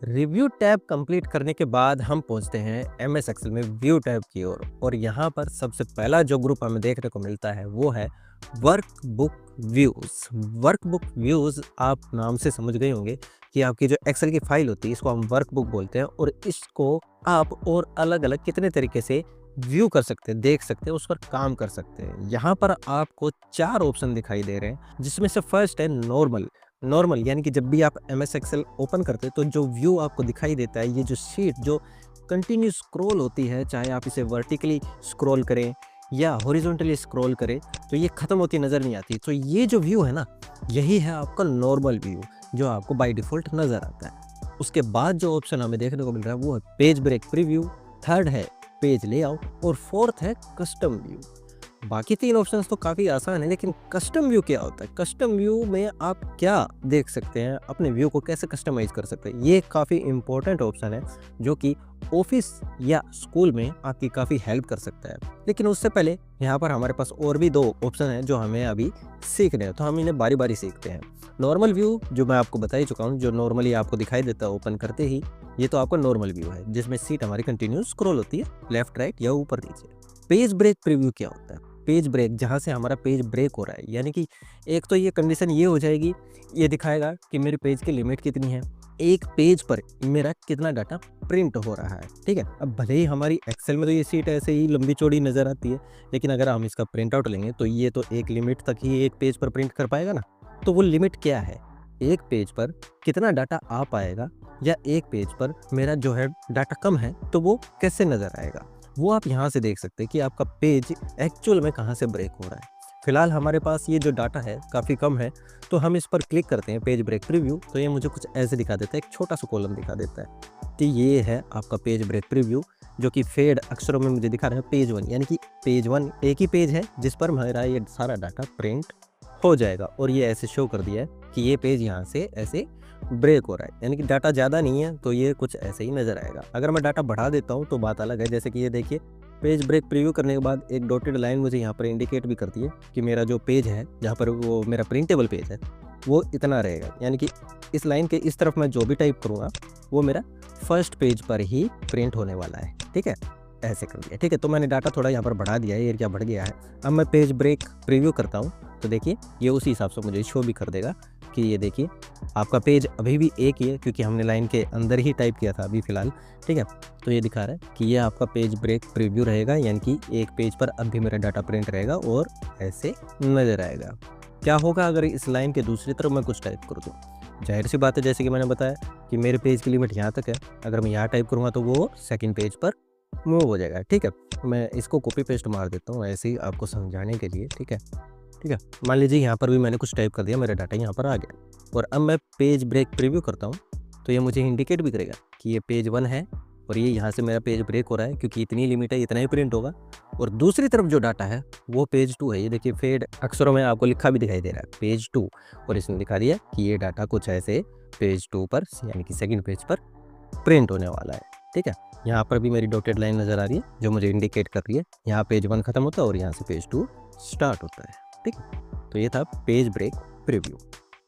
Review tab complete करने के बाद हम पहुंचते हैं एमएस एक्सेल में व्यू टैब की ओर और यहाँ पर सबसे पहला जो ग्रुप हमें देखने को मिलता है वो है वर्कबुक व्यूज। वर्कबुक व्यूज आप नाम से समझ गए होंगे कि आपकी जो एक्सेल की फाइल होती है इसको हम वर्कबुक बोलते हैं और इसको आप और अलग अलग कितने तरीके से व्यू कर सकते हैं, देख सकते हैं, उस पर काम कर सकते हैं। यहाँ पर आपको 4 ऑप्शन दिखाई दे रहे हैं जिसमें से फर्स्ट है नॉर्मल यानी कि जब भी आप एमएस एक्सेल ओपन करते हैं तो जो व्यू आपको दिखाई देता है, ये जो शीट जो कंटिन्यू स्क्रॉल होती है, चाहे आप इसे वर्टिकली स्क्रॉल करें या हॉरिजॉन्टली स्क्रॉल करें तो ये ख़त्म होती नज़र नहीं आती। तो ये जो व्यू है ना, यही है आपका नॉर्मल व्यू जो आपको बाय डिफ़ॉल्ट नज़र आता है। उसके बाद जो ऑप्शन हमें देखने को मिल रहा है वो है पेज ब्रेक प्रीव्यू, थर्ड है पेज लेआउट और फोर्थ है कस्टम व्यू। बाकी 3 ऑप्शंस तो काफ़ी आसान है, लेकिन कस्टम व्यू क्या होता है? कस्टम व्यू में आप क्या देख सकते हैं, अपने व्यू को कैसे कस्टमाइज़ कर सकते हैं, ये काफ़ी इंपॉर्टेंट ऑप्शन है जो कि ऑफिस या स्कूल में आपकी काफ़ी हेल्प कर सकता है। लेकिन उससे पहले यहाँ पर हमारे पास और भी 2 ऑप्शन हैं जो हमें अभी सीखने हैं, तो हम इन्हें बारी बारी सीखते हैं। नॉर्मल व्यू जो मैं आपको बता ही चुका हूँ, जो नॉर्मली आपको दिखाई देता है ओपन करते ही, ये तो आपका नॉर्मल व्यू है जिसमें सीट हमारी कंटिन्यू स्क्रॉल होती है लेफ्ट राइट या ऊपर नीचे। पेज ब्रेक प्रीव्यू क्या होता है? पेज ब्रेक जहाँ से हमारा पेज ब्रेक हो रहा है, यानी कि एक तो ये कंडीशन ये हो जाएगी, ये दिखाएगा कि मेरे पेज की लिमिट कितनी है, एक पेज पर मेरा कितना डाटा प्रिंट हो रहा है। ठीक है, अब भले ही हमारी एक्सेल में तो ये सीट ऐसे ही लंबी चौड़ी नज़र आती है, लेकिन अगर हम इसका प्रिंट आउट लेंगे तो ये तो एक लिमिट तक ही एक पेज पर प्रिंट कर पाएगा ना। तो वो लिमिट क्या है, एक पेज पर कितना डाटा आ पाएगा या एक पेज पर मेरा जो है डाटा कम है तो वो कैसे नज़र आएगा, वो आप यहाँ से देख सकते हैं कि आपका पेज एक्चुअल में कहाँ से ब्रेक हो रहा है। फिलहाल हमारे पास ये जो डाटा है काफ़ी कम है, तो हम इस पर क्लिक करते हैं पेज ब्रेक प्रीव्यू, तो ये मुझे कुछ ऐसे दिखा देता है, एक छोटा सा कॉलम दिखा देता है। तो ये है आपका पेज ब्रेक प्रीव्यू जो कि फेड अक्षरों में मुझे दिखा रहा है पेज 1, यानी कि पेज 1 एक ही पेज है जिस पर मेरा ये सारा डाटा प्रिंट हो जाएगा और ये ऐसे शो कर दिया है कि ये पेज यहाँ से ऐसे ब्रेक हो रहा है, यानी कि डाटा ज़्यादा नहीं है तो ये कुछ ऐसे ही नज़र आएगा। अगर मैं डाटा बढ़ा देता हूँ तो बात अलग है, जैसे कि ये देखिए पेज ब्रेक प्रीव्यू करने के बाद एक डॉटेड लाइन मुझे यहाँ पर इंडिकेट भी करती है कि मेरा जो पेज है जहाँ पर वो मेरा प्रिंटेबल पेज है वो इतना रहेगा, यानी कि इस लाइन के इस तरफ मैं जो भी टाइप करूँगा वो मेरा फर्स्ट पेज पर ही प्रिंट होने वाला है। ठीक है, ऐसे कर दिया। ठीक है, तो मैंने डाटा थोड़ा यहाँ पर बढ़ा दिया है, एरिया बढ़ गया है। अब मैं पेज ब्रेक प्रीव्यू करता हूँ तो देखिए ये उसी हिसाब से मुझे शो भी कर देगा कि ये देखिए आपका पेज अभी भी एक ही है क्योंकि हमने लाइन के अंदर ही टाइप किया था अभी फ़िलहाल। ठीक है, तो ये दिखा रहा है कि ये आपका पेज ब्रेक प्रीव्यू रहेगा, यानी कि एक पेज पर अब भी मेरा डाटा प्रिंट रहेगा और ऐसे नज़र आएगा। क्या होगा अगर इस लाइन के दूसरी तरफ मैं कुछ टाइप कर दूँ? जाहिर सी बात है, जैसे कि मैंने बताया कि मेरे पेज की लिमिट यहाँ तक है, अगर मैं यहाँ टाइप करूँगा तो वो सेकंड पेज पर मूव हो जाएगा। ठीक है, मैं इसको कॉपी पेस्ट मार देता हूँ ऐसे ही आपको समझाने के लिए। ठीक है, मान लीजिए यहाँ पर भी मैंने कुछ टाइप कर दिया, मेरा डाटा यहाँ पर आ गया और अब मैं पेज ब्रेक प्रीव्यू करता हूँ तो ये मुझे इंडिकेट भी करेगा कि ये पेज 1 है और ये यहाँ से मेरा पेज ब्रेक हो रहा है क्योंकि इतनी लिमिट है, इतना ही प्रिंट होगा। और दूसरी तरफ जो डाटा है वो पेज 2 है, ये देखिए फेड अक्षरों में आपको लिखा भी दिखाई दे रहा है पेज 2, और इसने दिखा दिया कि ये डाटा कुछ ऐसे पेज 2 पर यानी कि सेकेंड पेज पर प्रिंट होने वाला है। ठीक है, यहाँ पर भी मेरी डॉटेड लाइन नज़र आ रही है जो मुझे इंडिकेट कर रही है यहाँ पेज 1 खत्म होता है और यहाँ से पेज 2 स्टार्ट होता है। ठीक है, तो ये था पेज ब्रेक प्रीव्यू।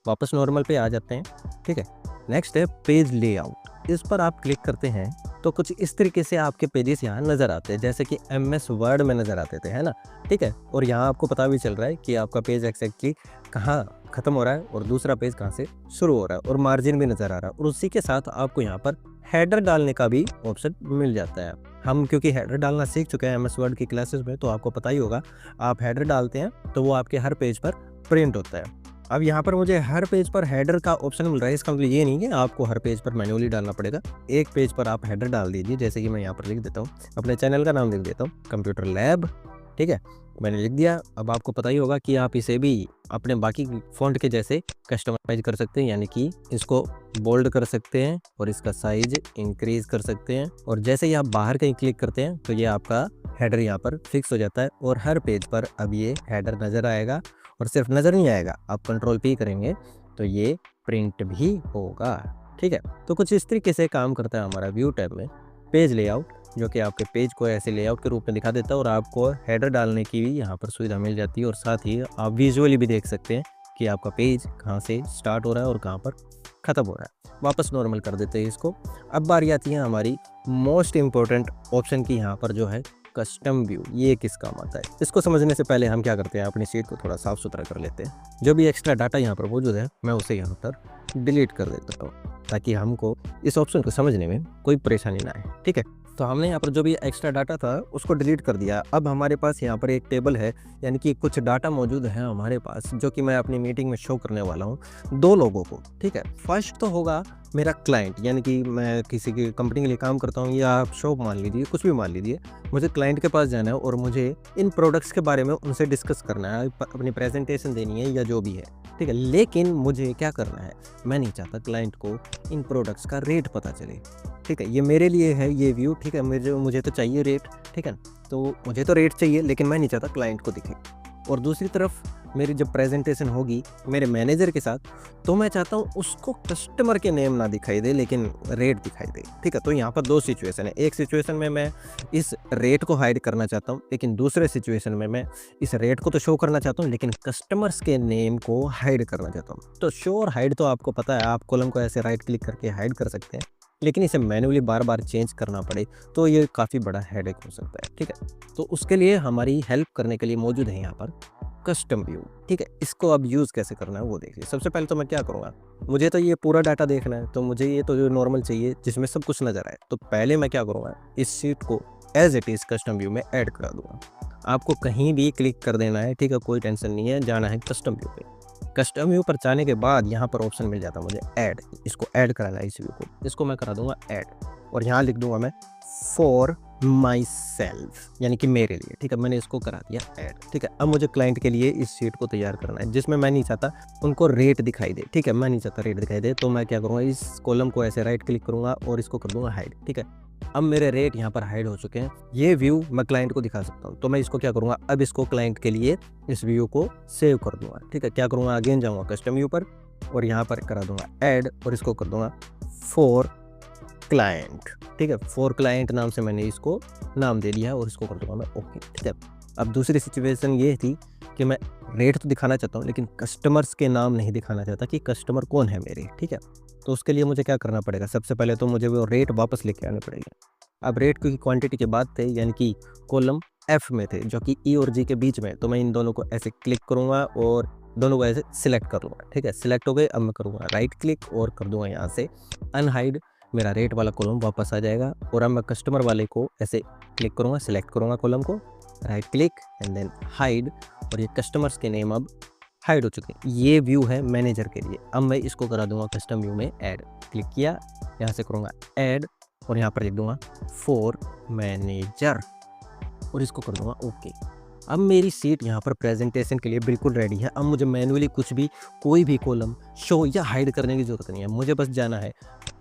वापस नॉर्मल पे आ जाते हैं। ठीक है, नेक्स्ट है पेज लेआउट। इस पर आप क्लिक करते हैं तो कुछ इस तरीके से आपके पेजेस यहाँ नज़र आते हैं जैसे कि एमएस वर्ड में नज़र आते थे, है ना। ठीक है, और यहाँ आपको पता भी चल रहा है कि आपका पेज एक्जैक्टली कहाँ ख़त्म हो रहा है और दूसरा पेज कहाँ से शुरू हो रहा है, और मार्जिन भी नज़र आ रहा है। और उसी के साथ आपको यहाँ पर हेडर डालने का भी ऑप्शन मिल जाता है। हम क्योंकि हेडर डालना सीख चुके हैं एमएस वर्ड की क्लासेस में, तो आपको पता ही होगा, आप हेडर डालते हैं तो वो आपके हर पेज पर प्रिंट होता है। अब यहाँ पर मुझे हर पेज पर हेडर का ऑप्शन मिल रहा है, इसका मतलब ये नहीं है आपको हर पेज पर मैन्युअली डालना पड़ेगा। एक पेज पर आप हेडर डाल दीजिए, जैसे कि मैं यहाँ पर लिख देता हूँ, अपने चैनल का नाम लिख देता हूँ कंप्यूटर लैब। ठीक है, मैंने लिख दिया। अब आपको पता ही होगा कि आप इसे भी अपने बाकी फ़ॉन्ट के जैसे कस्टमाइज कर सकते हैं, यानी कि इसको बोल्ड कर सकते हैं और इसका साइज इंक्रीज कर सकते हैं। और जैसे ही आप बाहर कहीं क्लिक करते हैं तो ये आपका हेडर यहाँ पर फिक्स हो जाता है और हर पेज पर अब ये हेडर नज़र आएगा। और सिर्फ नज़र नहीं आएगा, आप कंट्रोल P करेंगे तो ये प्रिंट भी होगा। ठीक है, तो कुछ इस तरीके से काम करता है हमारा व्यू टैब में पेज लेआउट, जो कि आपके पेज को ऐसे लेआउट के रूप में दिखा देता है और आपको हेडर डालने की भी यहाँ पर सुविधा मिल जाती है। और साथ ही आप विजुअली भी देख सकते हैं कि आपका पेज कहाँ से स्टार्ट हो रहा है और कहाँ पर ख़त्म हो रहा है। वापस नॉर्मल कर देते हैं इसको। अब बारी आती है हमारी मोस्ट इम्पोर्टेंट ऑप्शन की, यहाँ पर जो है कस्टम व्यू। ये किस काम आता है, इसको समझने से पहले हम क्या करते हैं, अपनी शीट को थोड़ा साफ सुथरा कर लेते हैं। जो भी एक्स्ट्रा डाटा यहाँ पर मौजूद है मैं उसे यहाँ पर डिलीट कर देता हूँ, ताकि हमको इस ऑप्शन को समझने में कोई परेशानी ना आए। ठीक है, तो हमने यहाँ पर जो भी एक्स्ट्रा डाटा था उसको डिलीट कर दिया। अब हमारे पास यहाँ पर एक टेबल है, यानी कि कुछ डाटा मौजूद है हमारे पास, जो कि मैं अपनी मीटिंग में शो करने वाला हूँ 2 लोगों को। ठीक है, फर्स्ट तो होगा मेरा क्लाइंट, यानी कि मैं किसी की कंपनी के लिए काम करता हूँ, या आप शॉप मान लीजिए, कुछ भी मान लीजिए। मुझे क्लाइंट के पास जाना है और मुझे इन प्रोडक्ट्स के बारे में उनसे डिस्कस करना है, अपनी प्रेजेंटेशन देनी है या जो भी है। ठीक है, लेकिन मुझे क्या करना है, मैं नहीं चाहता क्लाइंट को इन प्रोडक्ट्स का रेट पता चले। ठीक है, ये मेरे लिए है ये व्यू। ठीक है, मुझे तो चाहिए रेट। ठीक है, तो मुझे तो रेट चाहिए, लेकिन मैं नहीं चाहता क्लाइंट को दिखे। और दूसरी तरफ मेरी जब प्रेजेंटेशन होगी मेरे मैनेजर के साथ, तो मैं चाहता हूँ उसको कस्टमर के नेम ना दिखाई दे, लेकिन रेट दिखाई दे। ठीक है, तो यहाँ पर 2 सिचुएशन है। एक सिचुएशन में मैं इस रेट को हाइड करना चाहता हूँ, लेकिन दूसरे सिचुएशन में मैं इस रेट को तो शो करना चाहता हूँ, लेकिन कस्टमर्स के नेम को हाइड करना चाहता हूँ। तो शो और हाइड तो आपको पता है, आप कॉलम को ऐसे राइट क्लिक करके हाइड कर सकते हैं, लेकिन इसे मैन्युअली बार बार चेंज करना पड़े तो ये काफ़ी बड़ा हेडेक हो सकता है। ठीक है, तो उसके लिए हमारी हेल्प करने के लिए मौजूद है यहाँ पर कस्टम व्यू। ठीक है, इसको अब यूज़ कैसे करना है वो देखिए। सबसे पहले तो मैं क्या करूँगा, मुझे तो ये पूरा डाटा देखना है, तो मुझे ये तो जो नॉर्मल चाहिए जिसमें सब कुछ नज़र आए। तो पहले मैं क्या करूँगा, इस शीट को as it is custom view में ऐड करा दूँगा। आपको कहीं भी क्लिक कर देना है, ठीक है, कोई टेंशन नहीं है, जाना है कस्टम व्यू पे। कस्टम व्यू पर जाने के बाद यहाँ पर ऑप्शन मिल जाता है मुझे ऐड, इसको ऐड कराना है इस व्यू को, इसको मैं करा दूंगा ऐड, और यहाँ लिख दूंगा मैं फॉर माई सेल्फ, यानी कि मेरे लिए। ठीक है, मैंने इसको करा दिया ऐड। ठीक है, अब मुझे क्लाइंट के लिए इस शीट को तैयार करना है, जिसमें मैं नहीं चाहता उनको रेट दिखाई दे। ठीक है, मैं नहीं चाहता रेट दिखाई दे, तो मैं क्या करूँगा, इस कॉलम को ऐसे राइट क्लिक करूँगा और इसको कर दूंगा हाइड। ठीक है, अब मेरे रेट यहाँ पर हाइड हो चुके हैं। ये व्यू मैं क्लाइंट को दिखा सकता हूँ, तो मैं इसको क्या करूँगा, अब इसको क्लाइंट के लिए इस व्यू को सेव कर दूंगा। ठीक है, क्या करूँगा, अगेन जाऊँगा कस्टम व्यू पर और यहाँ पर करा दूंगा ऐड, और इसको कर दूंगा फॉर क्लाइंट। ठीक है, फॉर क्लाइंट नाम से मैंने इसको नाम दे दिया और इसको कर दूंगा मैं ओके। ठीक है, अब दूसरी सिचुएशन ये थी कि मैं रेट तो दिखाना चाहता हूँ, लेकिन कस्टमर्स के नाम नहीं दिखाना चाहता कि कस्टमर कौन है मेरे। ठीक है, तो उसके लिए मुझे क्या करना पड़ेगा, सबसे पहले तो मुझे वो रेट वापस लेके आने पड़ेगा। अब रेट क्योंकि क्वांटिटी के बाद थे, यानी कि कॉलम एफ में थे, जो कि ई और जी के बीच में, तो मैं इन दोनों को ऐसे क्लिक करूँगा और दोनों को ऐसे सिलेक्ट कर लूँगा। ठीक है, सिलेक्ट हो गए। अब मैं करूँगा राइट क्लिक और कर दूँगा यहाँ से अनहाइड, मेरा रेट वाला कॉलम वापस आ जाएगा। और अब मैं कस्टमर वाले को ऐसे क्लिक करूँगा, सिलेक्ट करूँगा कॉलम को, right click and then hide, और ये कस्टमर्स के नेम अब हाइड हो चुके हैं। ये व्यू है मैनेजर के लिए। अब मैं इसको करा दूंगा कस्टम व्यू में ऐड, क्लिक किया, यहाँ से करूँगा ऐड और यहाँ पर लिख दूंगा फॉर मैनेजर और इसको कर दूंगा ओके। अब मेरी सीट यहाँ पर प्रेजेंटेशन के लिए बिल्कुल रेडी है। अब मुझे मैन्युअली कुछ भी, कोई भी कॉलम शो या हाइड करने की ज़रूरत नहीं है। मुझे बस जाना है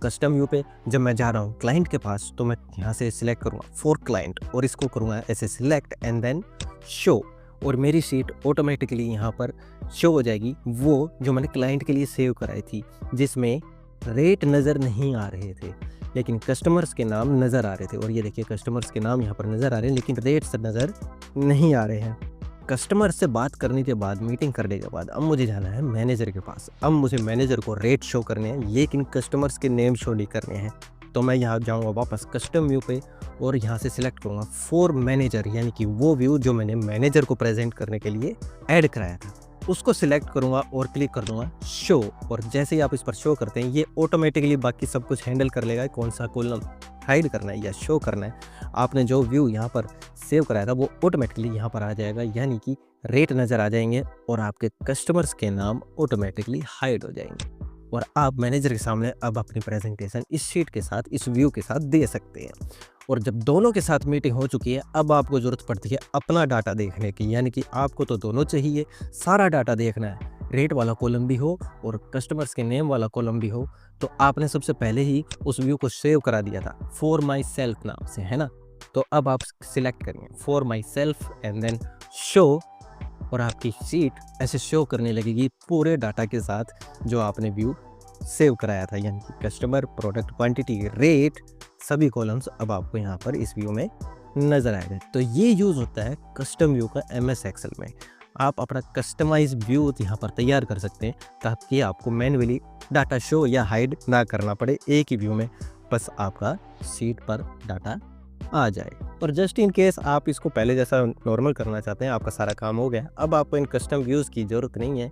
कस्टम व्यू पे। जब मैं जा रहा हूँ क्लाइंट के पास, तो मैं यहाँ से सिलेक्ट करूँगा फॉर क्लाइंट और इसको करूँगा ऐसे सिलेक्ट एंड देन शो, और मेरी सीट ऑटोमेटिकली यहाँ पर शो हो जाएगी, वो जो मैंने क्लाइंट के लिए सेव कराई थी, जिसमें रेट नज़र नहीं आ रहे थे लेकिन कस्टमर्स के नाम नज़र आ रहे थे। और ये देखिए कस्टमर्स के नाम यहाँ पर नज़र आ रहे हैं लेकिन रेट्स नज़र नहीं आ रहे हैं। कस्टमर से बात करने के बाद, मीटिंग करने के बाद, अब मुझे जाना है मैनेजर के पास। अब मुझे मैनेजर को रेट शो करने हैं लेकिन कस्टमर्स के नेम शो नहीं करने हैं। तो मैं यहाँ जाऊँगा वापस कस्टम व्यू पे और यहाँ से सिलेक्ट करूँगा फॉर मैनेजर, यानी कि वो व्यू जो मैंने मैनेजर को प्रेजेंट करने के लिए ऐड कराया था, उसको सिलेक्ट करूँगा और क्लिक कर दूँगा शो। और जैसे ही आप इस पर शो करते हैं, ये ऑटोमेटिकली बाकी सब कुछ हैंडल कर लेगा, कौन सा कॉलम हाइड करना है या शो करना है। आपने जो व्यू यहाँ पर सेव कराया था वो ऑटोमेटिकली यहाँ पर आ जाएगा, यानी कि रेट नज़र आ जाएंगे और आपके कस्टमर्स के नाम ऑटोमेटिकली हाइड हो जाएंगे। और आप मैनेजर के सामने अब अपनी प्रेजेंटेशन इस शीट के साथ, इस व्यू के साथ दे सकते हैं। और जब दोनों के साथ मीटिंग हो चुकी है, अब आपको ज़रूरत पड़ती है अपना डाटा देखने की, यानी कि आपको तो दोनों चाहिए, सारा डाटा देखना है, रेट वाला कॉलम भी हो और कस्टमर्स के नेम वाला कॉलम भी हो। तो आपने सबसे पहले ही उस व्यू को सेव करा दिया था फॉर माई सेल्फ नाम से, है ना। तो अब आप सिलेक्ट करिए for myself and then show, और आपकी शीट ऐसे शो करने लगेगी पूरे डाटा के साथ जो आपने व्यू सेव कराया था, यानी कि कस्टमर, प्रोडक्ट, क्वांटिटी, रेट, सभी कॉलम्स अब आपको यहाँ पर इस व्यू में नज़र आएगा। तो ये यूज़ होता है कस्टम व्यू का MS एक्सेल में। आप अपना कस्टमाइज व्यू यहाँ पर तैयार कर सकते हैं ताकि आपको मैन्युअली डाटा शो या हाइड ना करना पड़े एक ही व्यू में, बस आपका सीट पर डाटा आ जाए। और जस्ट इन केस आप इसको पहले जैसा नॉर्मल करना चाहते हैं, आपका सारा काम हो गया, अब आपको इन कस्टम व्यूज़ की ज़रूरत नहीं है,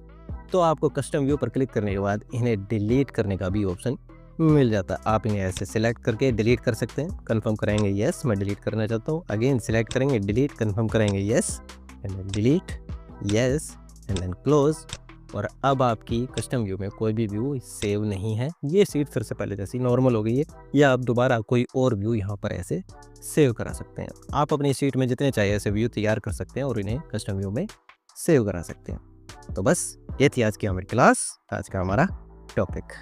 तो आपको कस्टम व्यू पर क्लिक करने के बाद इन्हें डिलीट करने का भी ऑप्शन मिल जाता है। आप इन्हें ऐसे सिलेक्ट करके डिलीट कर सकते हैं। कंफर्म करेंगे येस मैं डिलीट करना चाहता हूँ, अगेन सिलेक्ट करेंगे डिलीट, कंफर्म करेंगे yes and then delete, yes and then close. और अब आपकी कस्टम व्यू में कोई भी व्यू सेव नहीं है। ये सीट फिर से पहले जैसी नॉर्मल हो गई है, या आप दोबारा कोई और व्यू यहाँ पर ऐसे सेव करा सकते हैं। आप अपनी सीट में जितने चाहिए ऐसे व्यू तैयार कर सकते हैं और इन्हें कस्टम व्यू में सेव करा सकते हैं। तो बस ये थी आज की हमारी क्लास, आज का हमारा टॉपिक।